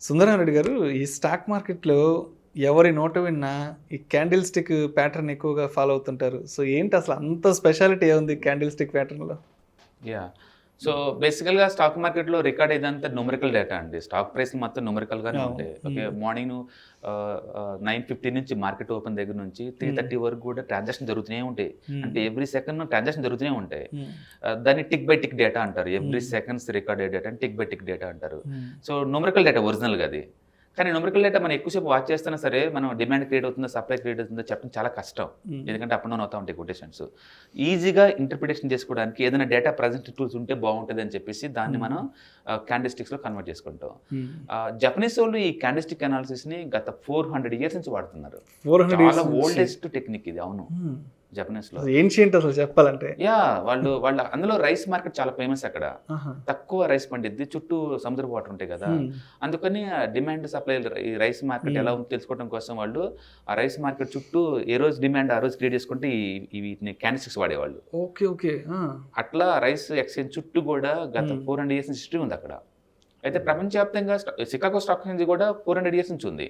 సుందరారెడ్డి గారు, ఈ స్టాక్ మార్కెట్లో ఎవరి నోట విన్నా ఈ క్యాండిల్ స్టిక్ ప్యాటర్న్ ఎక్కువగా ఫాలో అవుతుంటారు. సో ఏంటి అసలు అంత స్పెషాలిటీ ఏముంది క్యాండిల్ స్టిక్ ప్యాటర్న్లో? యా సో బేసికల్గా స్టాక్ మార్కెట్లో రికార్డ్ ఇదంతా న్యూమరికల్ డేటా అండి. స్టాక్ ప్రైస్ మొత్తం న్యూమరికల్గానే ఉంటాయి. ఓకే, మార్నింగ్ 9:15 నుంచి మార్కెట్ ఓపెన్ దగ్గర నుంచి 3:30 వరకు కూడా ట్రాన్సాక్షన్ జరుగుతూనే ఉంటాయి. అంటే ఎవ్రీ సెకండ్ ట్రాన్సాక్షన్ జరుగుతూనే ఉంటాయి. దాన్ని టిక్ బై టిక్ డేటా అంటారు. Every seconds record data tick by tick data అంటారు. సో న్యూమరికల్ డేటా ఒరిజినల్గా అది. కానీ న్యూమరికల్ డేటా మనం ఎక్కువసేపు వాచ్ చేస్తున్నా సరే మనం డిమాండ్ క్రియేట్ అవుతుందో సప్లై క్రియేట్ అవుతుందో చెప్పడం చాలా కష్టం. ఎందుకంటే అప్ అండ్ డౌన్ అవుతా ఉంటాయి కొటేషన్స్. ఈజీగా ఇంటర్ప్రిటేషన్ చేసుకోవడానికి ఏదైనా డేటా ప్రజెంట్ టూల్స్ ఉంటే బాగుంటుంది అని చెప్పేసి దాన్ని మనం క్యాండిల్స్టిక్స్లో కన్వర్ట్ చేసుకుంటాం. జపనీస్ వాళ్ళు ఈ క్యాండిల్స్టిక్ అనాలిసిస్ని గత 400 years నుంచి వాడుతున్నారు. చాలా ఓల్డెస్ట్ టెక్నిక్ ఇది. అవును, జపనీస్లో ఏన్షియంట్ అసలు చెప్పాలంటే. వాళ్ళ అందులో రైస్ మార్కెట్ చాలా ఫేమస్. అక్కడ తక్కువ రైస్ పండిద్ది, చుట్టూ సముద్ర వాటర్ ఉంటాయి కదా. అందుకని డిమాండ్ సప్లై ఈ రైస్ మార్కెట్ ఎలా ఉందో తెలుసుకోవడం కోసం వాళ్ళు ఆ రైస్ మార్కెట్ చుట్టూ ఏ రోజు డిమాండ్ ఆ రోజు క్రియేట్ చేసుకుంటే వీటిని క్యాండిల్స్టిక్స్ వాడేవాళ్ళు. Okay okay. అట్లా రైస్ ఎక్స్చేంజ్ చుట్టూ కూడా గత 400 years నుంచి హిస్టరీ ఉంది అక్కడ. అయితే ప్రపంచవ్యాప్తంగా చికాగో స్టాక్ ఎక్స్చేంజ్ కూడా 400 years నుంచి ఉంది.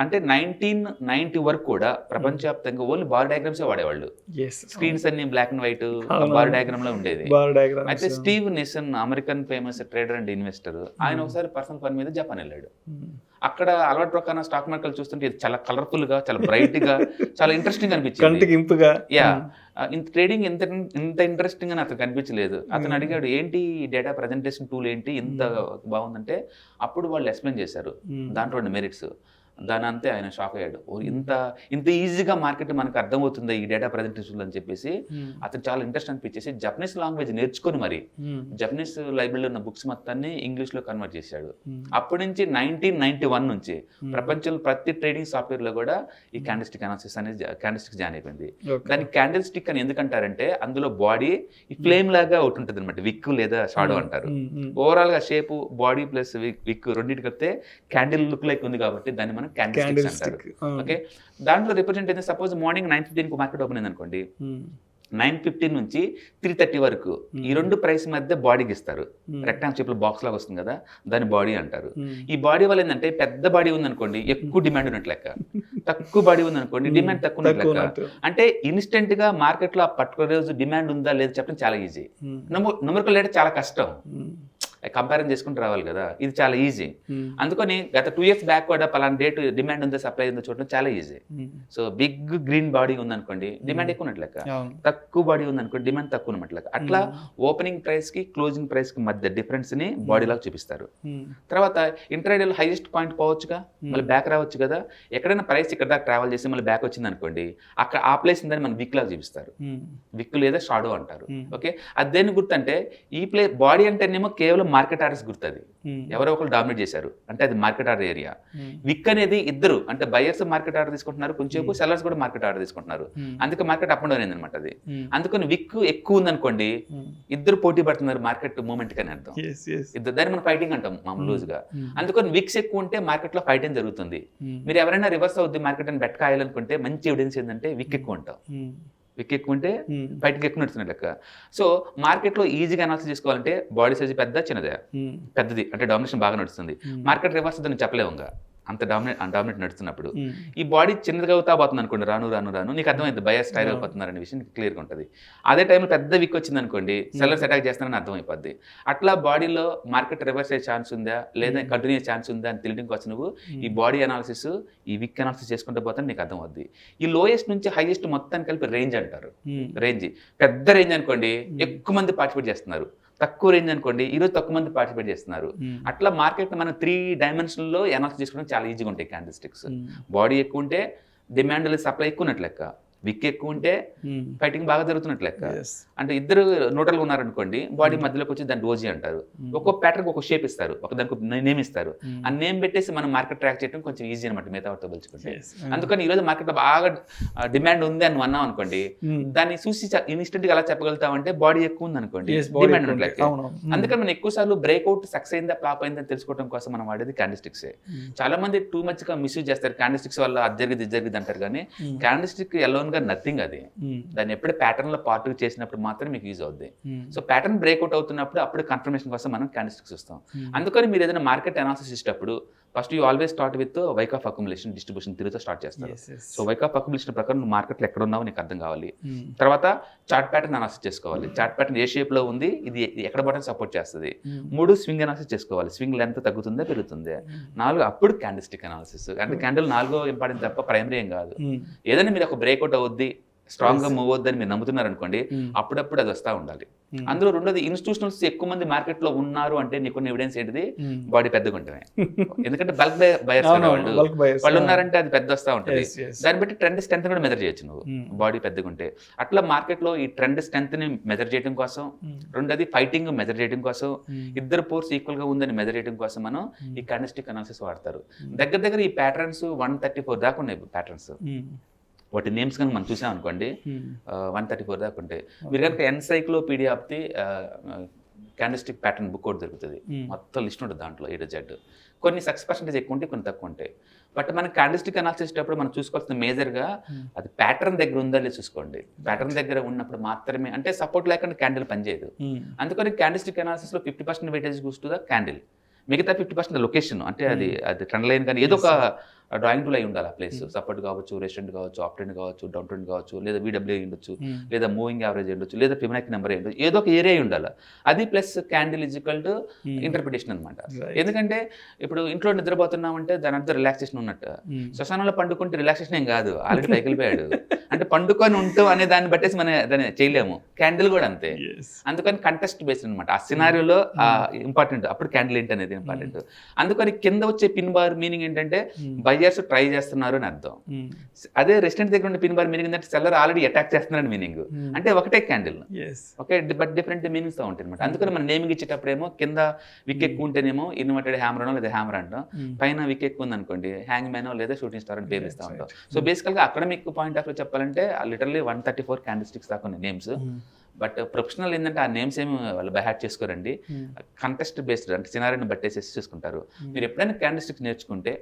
అంటే 1990 వరకు కూడా ప్రపంచవ్యాప్తంగా ఓన్లీ బార్ డయాగ్రామ్సే వాడేవాళ్ళు. స్క్రీన్స్ అన్ని black and white bar diagram లో ఉండేది. అయితే Steve Nison, American famous trader and investor, ఆయన ఒకసారి పర్సనల్ పని మీద జపాన్ వెళ్ళాడు. అక్కడ అలవాటు ప్రకారం స్టాక్ మార్కెట్ చూస్తుంటే ఇది చాలా కలర్ఫుల్ గా, చాలా బ్రైట్ గా, చాలా ఇంట్రెస్టింగ్ అనిపించింది. ట్రేడింగ్ ఇంత ఇంట్రెస్టింగ్ అని అతను కనిపించలేదు. అతను అడిగాడు ఏంటి డేటా ప్రజెంటేషన్ టూల్ ఏంటి ఇంత బాగుందంటే అప్పుడు వాళ్ళు ఎక్స్ప్లెయిన్ చేశారు దాంట్లో మెరిట్స్. దాని అంతే ఆయన షాక్ అయ్యాడు. ఇంత ఈజీగా మార్కెట్ మనకు అర్థమవుతుంది ఈ డేటా ప్రజెంటేషన్ అని చెప్పేసి అతను చాలా ఇంట్రెస్ట్ అనిపించేసి జపనీస్ లాంగ్వేజ్ నేర్చుకొని మరి జపనీస్ లైబ్రరీలో ఉన్న బుక్స్ మొత్తాన్ని ఇంగ్లీష్లో కన్వర్ట్ చేశాడు. అప్పటి నుంచి 1991 నుంచి ప్రపంచంలో ప్రతి ట్రేడింగ్ సాఫ్ట్వేర్లో కూడా ఈ క్యాండిల్స్టిక్ అనాలిసిస్ అనేది క్యాండిల్స్టిక్ జాయిన్ అయిపోయింది. దాన్ని క్యాండిల్స్టిక్ అని ఎందుకంటారంటే అందులో బాడీ ఈ ఫ్లేమ్ లాగా ఒకటి ఉంటుంది అనమాట, విక్ లేదా షాడో అంటారు. ఓవరాల్ గా షేప్ బాడీ ప్లస్ విక్ రెండింటి కలిపితే క్యాండిల్ లుక్ లైక్ ఉంది కాబట్టి దాన్ని మనం క్యాండిల్స్టిక్స్ అంటారు. ఓకే, దాంట్లో రిప్రజెంట్ అయితే సపోజ్ మార్నింగ్ 9:15 మార్కెట్ ఓపెన్ అయింది అనుకోండి, 9:15 నుంచి 3:30 వరకు ఈ రెండు ప్రైస్ మధ్య బాడీకి ఇస్తారు. రెక్టాంగిల్ షేప్ లో బాక్స్ లాగా వస్తుంది కదా, దాని బాడీ అంటారు. ఈ బాడీ వల్ల ఏంటంటే పెద్ద బాడీ ఉందనుకోండి ఎక్కువ డిమాండ్ ఉన్నట్లు లెక్క, తక్కువ బాడీ ఉందనుకోండి డిమాండ్ తక్కువ ఉన్నట్లు లెక్క. అంటే ఇన్స్టెంట్ గా మార్కెట్ లో ఆ పర్టికులర్ రోజు డిమాండ్ ఉందా లేదా చెప్పడం చాలా ఈజీ. న్యూమరికల్ డేటా చాలా కష్టం, కంపారిజన్ చేసుకుంటూ రావాలి కదా, ఇది చాలా ఈజీ. అందుకని గత 2 years బ్యాక్ కూడా పలానా డేట్ డిమాండ్ ఉందో సప్లై ఉందో చూడడం చాలా easy. So big green body ఉందనుకోండి డిమాండ్ ఎక్కువ ఉన్నట్లెక్క, తక్కువ బాడీ ఉందనుకోండి డిమాండ్ తక్కువ ఉన్నట్లెక్క. అట్లా ఓపెనింగ్ ప్రైస్ కి క్లోజింగ్ ప్రైస్ కి మధ్య డిఫరెన్స్ ని బాడీ లాగా చూపిస్తారు. తర్వాత ఇంట్రాడేలో హైయెస్ట్ పాయింట్ పోవచ్చుగా, మళ్ళీ బ్యాక్ రావచ్చు కదా. ఎక్కడైనా ప్రైస్ ఇక్కడ దాకా ట్రావెల్ చేసి మళ్ళీ బ్యాక్ వచ్చింది అనుకోండి, అక్కడ ఆ ప్లేస్ ఉందని మనం విక్ లాగా చూపిస్తారు. విక్ లేదా షాడో అంటారు. ఓకే, అది దేని గుర్తంటే ఈ బాడీ అంటేనేమో కేవలం మార్కెట్ ఆర్డర్స్ గుర్తుంది, ఎవరో ఒకరు డామినేట్ చేశారు అంటే అది మార్కెట్ ఆర్డర్ ఏరియా. విక్ అనేది ఇద్దరు అంటే బయర్స్ మార్కెట్ ఆర్డర్ తీసుకుంటున్నారు, కొంచెం సెల్లర్స్ కూడా మార్కెట్ ఆర్డర్ తీసుకుంటున్నారు, అందుకే మార్కెట్ అప్ అండ్ డౌన్ అయింది అనమాట అది. అందుకని విక్ ఎక్కువ ఉందనుకోండి ఇద్దరు పోటీ పడుతున్నారు మార్కెట్ మూమెంట్ అని అర్థం. ఇద్దరు దాన్ని మనం ఫైటింగ్ అంటాం మామూలుగా. అందుకని విక్స్ ఎక్కువ ఉంటే మార్కెట్ లో ఫైటింగ్ జరుగుతుంది. మీరు ఎవరైనా రివర్స్ అవుద్ది మార్కెట్ అని బెట్ కాయాలనుకుంటే మంచి ఎవిడెన్స్ ఏంటంటే విక్ ఎక్కువ ఉంటాం. విక్ ఎక్కువ ఉంటే బయటకి ఎక్కువ నడుస్తున్నట్టు లెక్క. సో మార్కెట్లో ఈజీగా అనాలిసిస్ చేసుకోవాలంటే బాడీ సైజ్ పెద్ద చిన్నదే, పెద్దది అంటే డామినేషన్ బాగా నడుస్తుంది. మార్కెట్ రివర్స్ దాన్ని చెప్పలేముగా అంత డామినేట్ నడుస్తున్నప్పుడు. ఈ బాడీ చిన్నదిగా అవుతా పోతుంది అనుకోండి, రాను రాను రాను నీకు అర్థమైంది బయర్ స్టైల్ అయిపోతున్నారు అనే విషయం క్లియర్గా ఉంటుంది. అదే టైంలో పెద్ద విక్ వచ్చింది అనుకోండి సెల్లర్స్ అటాక్ చేస్తున్నారని అర్థమైపోద్ది. అట్లా బాడీలో మార్కెట్ రివర్స్ అయ్యే ఛాన్స్ ఉందా లేదా కంటిన్యూ ఛాన్స్ ఉందా అని తెలియడం కోసం నువ్వు ఈ బాడీ అనాలిసిస్ ఈ విక్ అనాలిసిస్ చేసుకుంటూ పోతే నీకు అర్థం అవుద్ది. ఈ లోయెస్ట్ నుంచి హైయెస్ట్ మొత్తాన్ని కలిపి రేంజ్ అంటారు. రేంజ్ పెద్ద రేంజ్ అనుకోండి ఎక్కువ మంది పార్టిసిపేట్ చేస్తున్నారు, తక్కువ రేంజ్ అనుకోండి ఈరోజు తక్కువ మంది పార్టిసిపేట్ చేస్తున్నారు. అట్లా మార్కెట్ మనం 3 dimensions లో అనాలిసిస్ చేసుకోవడం చాలా ఈజీగా ఉంటాయి క్యాండిల్స్టిక్స్. బాడీ ఎక్కువ ఉంటే డిమాండ్ సప్లై ఎక్కువ ఉన్నట్లు లెక్క, విక్ ఎక్కువ ఉంటే ఫైటింగ్ బాగా జరుగుతున్నట్లు లెక్క. అంటే ఇద్దరు న్యూట్రల్గా ఉన్నారనుకోండి బాడీ మధ్యలోకి వచ్చి దాన్ని డోజీ అంటారు. ఒక్కో ప్యాటర్న్ ఒక షేప్ ఇస్తారు, ఒక దానికి నేమ్ ఇస్తారు. ఆ నేమ్ పెట్టేసి మనం మార్కెట్ ట్రాక్ చేయడం కొంచెం ఈజీ అనమాట మిగతా వాటితో పోల్చుకుంటే. అందుకని ఈరోజు మార్కెట్లో బాగా డిమాండ్ ఉంది అని అన్నాం అనుకోండి, దాన్ని చూసి ఇన్స్టెంట్ గా అలా చెప్పగలుగుతామంటే బాడీ ఎక్కువ ఉంది అనుకోండి డిమాండ్ ఉన్నట్లయితే. అందుకని మనం ఎక్కువ సార్లు బ్రేక్అవుట్ సక్సెస్ అయిందా ఫ్లాప్ అయిందా తెలుసుకోవడం కోసం మనం వాడేది క్యాండిల్స్టిక్స్. చాలా మంది టూ మచ్ గా మిస్యూజ్ చేస్తారు, క్యాండిల్స్టిక్స్ వల్ల అది జరిగింది అంటారు. కానీ క్యాండిల్స్టిక్ ఎల్లో ఓన్గా నథింగ్ అది. దాన్ని ఎప్పుడే ప్యాటర్న్లో పార్ట్ చేసినప్పుడు మాత్రం మీకు యూజ్ అవుద్ది. సో ప్యాటర్న్ బ్రేక్అవుట్ అవుతున్నప్పుడు అప్పుడు కన్ఫర్మేషన్ కోసం మనం క్యాండిల్స్టిక్స్ చూస్తాం. అందుకని మీరు ఏదైనా మార్కెట్ అనాలిసిస్ చేసేటప్పుడు first you always start with Wyckoff accumulation distribution థియరీతో స్టార్ట్ చేస్తారు. సో వైక్ ఆఫ్ అక్యుములేషన్ ప్రకారం నువ్వు మార్కెట్లో ఎక్కడ ఉన్నావు నీకు అర్థం కావాలి. తర్వాత చార్ట్ ప్యాటర్న్ అనాలిసిస్ చేసుకోవాలి. చార్ట్ ప్యాటర్న్ ఏ షేప్లో ఉంది, ఇది ఎక్కడ బటన్ సపోర్ట్ చేస్తుంది. 3 స్వింగ్ అనాలిసిస్ చేసుకోవాలి. స్వింగ్ లెంత్ తగ్గుతుందా పెరుగుతుందా. 4 అప్పుడు క్యాండిల్స్టిక్ అనాలిసిస్. అంటే క్యాండిల్ 4 ఇంపార్టెంట్ తప్ప ప్రైమరీ ఏం కాదు. ఏదైనా మీరు ఒక బ్రేక్అవుట్ అవుద్ది, స్ట్రాంగ్ గా మూవ్ అవుద్దని మీరు నమ్ముతున్నారు అనుకోండి, అప్పుడప్పుడు అది వస్తూ ఉండాలి. అందులో రెండోది ఇన్స్టిట్యూషనల్స్ ఎక్కువ మంది మార్కెట్ లో ఉన్నారు అంటే నీకున్న ఎవిడెన్స్ ఏంటిది, బాడీ పెద్దగా ఉంటుంది. ఎందుకంటే బల్క్ బయర్స్ వాళ్ళు ఉన్నారంటే అది పెద్ద వస్తూ ఉంటుంది. దాన్ని బట్టి ట్రెండ్ స్ట్రెంత్ కూడా మెజర్ చేయొచ్చు నువ్వు, బాడీ పెద్దగా ఉంటే. అట్లా మార్కెట్ లో ఈ ట్రెండ్ స్ట్రెంత్ ని మెజర్ చేయడం కోసం, రెండోది ఫైటింగ్ మెజర్ చేయడం కోసం, ఇద్దరు ఫోర్స్ ఈక్వల్ గా ఉందని మెజర్ చేయడం కోసం మనం ఈ క్యాండిల్స్టిక్ అనాలిసిస్ వాడతారు. దగ్గర ఈ ప్యాటర్న్స్ 134 దాకా ఉన్నాయి ప్యాటర్న్స్. వాటి నేమ్స్ కనుక మనం చూసాం అనుకోండి 134 దాకా ఉంటాయి. మీరు కనుక encyclopedia of the candlestick pattern book ఒకటి దొరుకుతుంది. మొత్తం లిస్ట్ ఉంటుంది దాంట్లో A-Z. కొన్ని 6% ఎక్కువ ఉంటాయి, కొన్ని తక్కువ ఉంటాయి. బట్ మన క్యాండిల్స్టిక్ అనాలిసిస్ చేసేటప్పుడు మనం చూసుకోవాల్సిన మేజర్గా అది ప్యాటర్న్ దగ్గర ఉందా లేదు చూసుకోండి. ప్యాటర్న్ దగ్గర ఉన్నప్పుడు మాత్రమే, అంటే సపోర్ట్ లేకుండా క్యాండిల్ పనిచేయదు. అందుకని క్యాండిల్స్టిక్ అనాలిసిస్లో 50% weightage goes to the candle, మిగతా 50% లొకేషన్. అంటే అది ట్రెండ్ లైన్ కానీ ఏదో ఒక డ్రాయింగ్ టూల్ అయి ఉండాలి ఆ ప్లేస్. సపోర్ట్ కావచ్చు, రెస్టారెంట్ కావచ్చు, అప్ ట్రెండ్ కావచ్చు, డౌన్ ట్రెండ్ కావచ్చు, లేదా VWA ఉండొచ్చు, లేదా మూవింగ్ యావరేజ్ ఉండొచ్చు, లేదా ఫిబొనాచి నెంబర్ ఉండొచ్చు, ఏదో ఒక ఏరియా ఉండాలి. అది plus candle equal to interpretation అనమాట. ఎందుకంటే ఇప్పుడు ఇంట్లో నిద్రపోతున్నామంటే దాని అంతా రిలాక్సేషన్ ఉన్నట్టు. శ్మశానంలో పండుకుంటే రిలాక్సేషన్ ఏం కాదు, ఆల్రెడీ పైకి వెళ్ళిపోయాడు. అంటే పండుకొని ఉంటాం అనే దాన్ని బట్టేసి మనం దాన్ని చేయలేము. క్యాండిల్ కూడా అంతే. అందుకని కంటెస్ట్ బేస్డ్ అనమాట. ఆ సినారియోలో ఇంపార్టెంట్, అప్పుడు క్యాండిల్ ఏంటి అనేది ఇంపార్టెంట్. అందుకని కింద వచ్చే పిన్ బార్ మీనింగ్ ఏంటంటే బయర్స్ ట్రై చేస్తున్నారు అని అర్థం. అదే రెస్టారెంట్ దగ్గర ఉన్న పిన్ బార్ మీనింగ్ ఏంటంటే సెల్లర్ ఆల్రెడీ అటాక్ చేస్తున్నారని మీనింగ్. అంటే ఒకటే candle, okay, but different meanings తో ఉంటాయి అనమాట. అందుకని మనం నేమింగ్ ఇచ్చేటప్పుడేమో కింద విక్ ఎక్కువ ఉంటేనేమో ఇన్వర్టెడ్ హ్యామర్ అనో లేదా హ్యామర్ అంటాం, పైన విక్ ఎక్కువ ఉంది అనుకోండి హ్యాంగ్ మ్యానో లేదా షూటింగ్ స్టార్ అని పేరు ఇస్తూ ఉంటాం. సో బేసికల్గా అకాడమిక్ పాయింట్ ఆఫ్ వ్యూ చెప్పాలంటే లిటరల్లీ 134 క్యాండిల్స్టిక్స్ దాకా ఉన్నాయి నేమ్స్. బట్ ప్రొఫెషనల్ ఏంటంటే ఆ నేమ్స్ ఏమి వాళ్ళు బైహార్ట్ చేసుకోరండి. కంటెస్ట్ బేస్డ్ అంటే సినారియోని బట్టేసేసి చూసుకుంటారు. మీరు ఎప్పుడైనా క్యాండిల్స్టిక్ నేర్చుకుంటే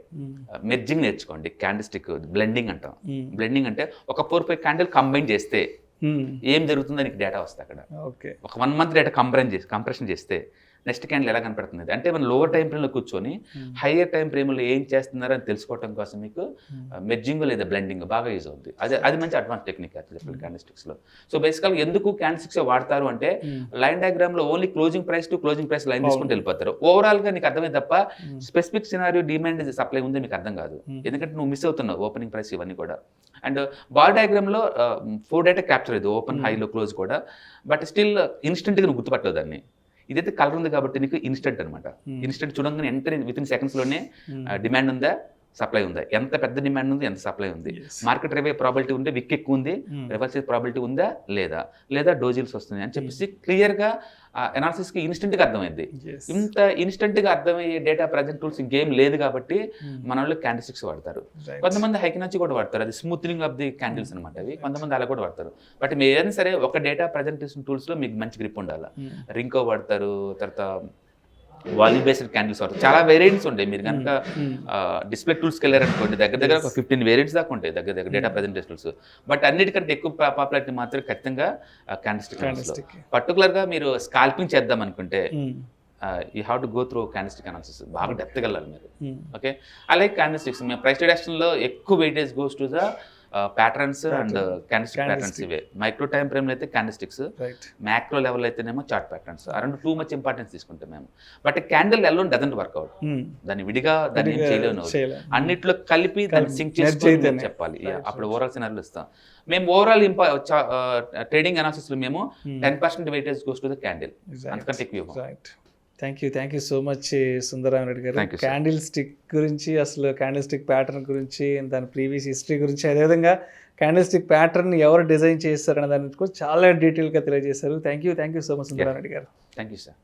మెర్జింగ్ నేర్చుకోండి. క్యాండిల్స్టిక్ బ్లెండింగ్ అంటాం. బ్లెండింగ్ అంటే ఒక 4-5 క్యాండిల్ కంబైన్ చేస్తే ఏం జరుగుతుందో నీకు డేటా వస్తుంది అక్కడ. ఒక 1 month డేటా కంప్రెషన్ చేస్తే నెక్స్ట్ క్యాండిల్ ఎలా కనపడుతుంది అంటే మనం లోవర్ టైం ఫ్రేమ్లో కూర్చొని హయ్యర్ టైం ఫ్రేమ్లో ఏం చేస్తున్నారో అని తెలుసుకోవడం కోసం మీకు మెర్జింగ్ లేదా బ్లెండింగ్ బాగా యూజ్ అవుతుంది. అది మంచి అడ్వాన్స్ టెక్నిక్ యాక్చువల్లీ క్యాండిల్స్టిక్స్లో. సో బేసికల్గా ఎందుకు క్యాండిల్స్టిక్స్ వాడతారు అంటే లైన్ డయాగ్రామ్లో only closing price to closing price line తీసుకుంటూ వెళ్ళిపోతారు. ఓవరాల్గా నీకు అర్థమే తప్ప స్పెసిఫిక్ సినారియో డిమాండ్ సప్లై ఉంది మీకు అర్థం కాదు. ఎందుకంటే నువ్వు మిస్ అవుతున్నావు ఓపెనింగ్ ప్రైస్ ఇవన్నీ కూడా. అండ్ బార్ డయాగ్రామ్లో 4 డేటా క్యాప్చర్ అయ్యేది, ఓపెన్ హైలో క్లోజ్ కూడా. బట్ స్టిల్ ఇన్స్టెంట్గా నువ్వు గుర్తుపట్టవు దాన్ని. ఇదైతే కలర్ ఉంది కాబట్టి నీకు ఇన్స్టెంట్ అనమాట. ఇన్స్టెంట్ చూడంగానే వెంటనే వితిన్ సెకండ్స్లోనే డిమాండ్ ఉందా సప్లై ఉందా, ఎంత పెద్ద డిమాండ్ ఉంది ఎంత సప్లై ఉంది, మార్కెట్ రివే ప్రాబిలిటీ ఉంటే విక్ ఎక్కువ ఉంది, రివర్స్ ప్రాబిలిటీ ఉందా లేదా డోజిల్స్ వస్తుంది అని చెప్పేసి క్లియర్గా అనాలిసిస్కి ఇన్స్టెంట్గా అర్థమైంది. ఇంత ఇన్స్టెంట్గా అర్థమయ్యే డేటా ప్రజెంట్ టూల్స్ ఇంకేం లేదు కాబట్టి మన వాళ్ళు క్యాండిల్స్టిక్స్ వాడతారు. కొంతమంది హైకినాచి కూడా వాడతారు, అది స్మూత్నింగ్ ఆఫ్ ది క్యాండిల్స్ అనమాట. అవి కొంతమంది అలా కూడా వాడతారు. బట్ మీరు ఏదైనా సరే ఒక డేటా ప్రజెంటేషన్ టూల్స్లో మీకు మంచి గ్రిప్ ఉండాలి. రింకో వాడతారు, తర్వాత వాల్యూమ్ బేస్డ్ క్యాండిల్స్ వాడతారు. చాలా వేరియంట్స్ ఉంటాయి. మీరు కనుక డిస్ప్లే టూల్స్కి వెళ్ళారనుకోండి దగ్గర ఒక 15 వేరియంట్స్ దాకా ఉంటాయి దగ్గర డేటా ప్రజెంటేషన్ టూల్స్. బట్ అన్నిటికంటే ఎక్కువ పాపులారిటీ మాత్రం ఖచ్చితంగా క్యాండిల్స్టిక్. పర్టికులర్గా మీరు స్కాల్పింగ్ చేద్దాం అనుకుంటే you have to go through candlestick analysis, బాగా డెప్త్కి వెళ్ళాలి మీరు. ఓకే, అలాగే క్యాండిల్స్టిక్స్ మేము ప్రైస్ ట్రేడక్షన్లో ఎక్కువ weightage goes to the patterns and candlestick patterns. ఇవే మైక్రో టైం ఫ్రేమ్లో అయితే క్యాండిల్స్టిక్స్, మ్యాక్రో లెవెల్ అయితేనేమో చార్ట్ ప్యాటర్న్స్. ఆ రెండు టూ మచ్ ఇంపార్టెన్స్ తీసుకుంటాం మేము. But candle alone doesn't work out. దాన్ని విడిగా దాన్ని ఏం చేయలేను, అన్నిట్లో కలిపి దాన్ని సింక్ చేసుకొని చెప్పాలి. అప్పుడు ఓవరాల్ సినారియోలు ఇస్తాం మేము. ఓవరాల్ ట్రేడింగ్ అనాలిసిస్లో మేము 10% weightage goes to the candle, అంతకంటే ఎక్కువ. థ్యాంక్ యూ సో మచ్ సుందర రెడ్డి గారు. క్యాండిల్ స్టిక్ గురించి, అసలు క్యాండిల్ స్టిక్ ప్యాటర్న్ గురించి, దాని ప్రీవియస్ హిస్టరీ గురించి, అదేవిధంగా క్యాండిల్ స్టిక్ ప్యాటర్న్ ఎవరు డిజైన్ చేస్తారనే దాని గురించి చాలా డీటెయిల్గా తెలియజేశారు. థ్యాంక్ యూ సో మచ్ సుందర రెడ్డి గారు. Thank you sir.